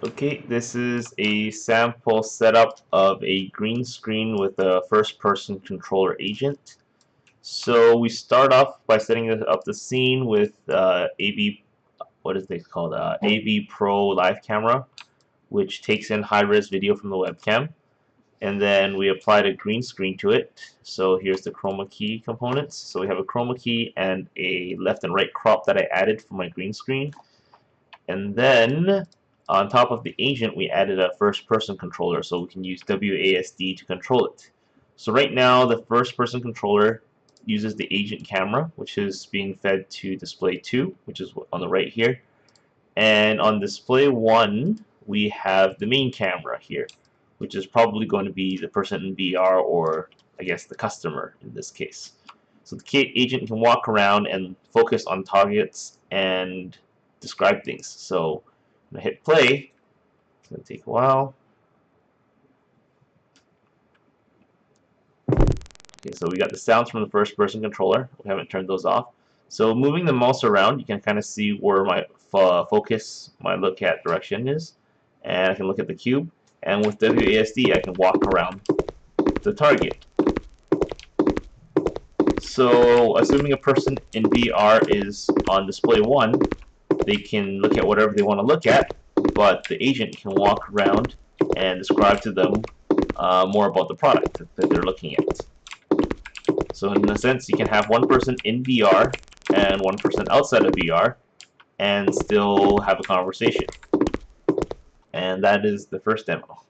Okay, this is a sample setup of a green screen with a first-person controller agent. So we start off by setting up the scene with AV, what is it called? AV Pro Live Camera, which takes in high-res video from the webcam. And then we applied a green screen to it. So here's the chroma key components. So we have a chroma key and a left and right crop that I added for my green screen. And then on top of the agent, we added a first-person controller, so we can use WASD to control it. So right now, the first-person controller uses the agent camera, which is being fed to display 2, which is on the right here. And on display 1, we have the main camera here, which is probably going to be the person in VR, or I guess the customer in this case. So the agent can walk around and focus on targets and describe things. So I'm going to hit play. It's going to take a while. Okay, so we got the sounds from the first person controller. We haven't turned those off. So moving the mouse around, you can kind of see where my focus, my look at direction is. And I can look at the cube. And with WASD, I can walk around the target. So assuming a person in VR is on display 1, they can look at whatever they want to look at, but the agent can walk around and describe to them more about the product that they're looking at. So in a sense, you can have one person in VR and one person outside of VR and still have a conversation. And that is the first demo.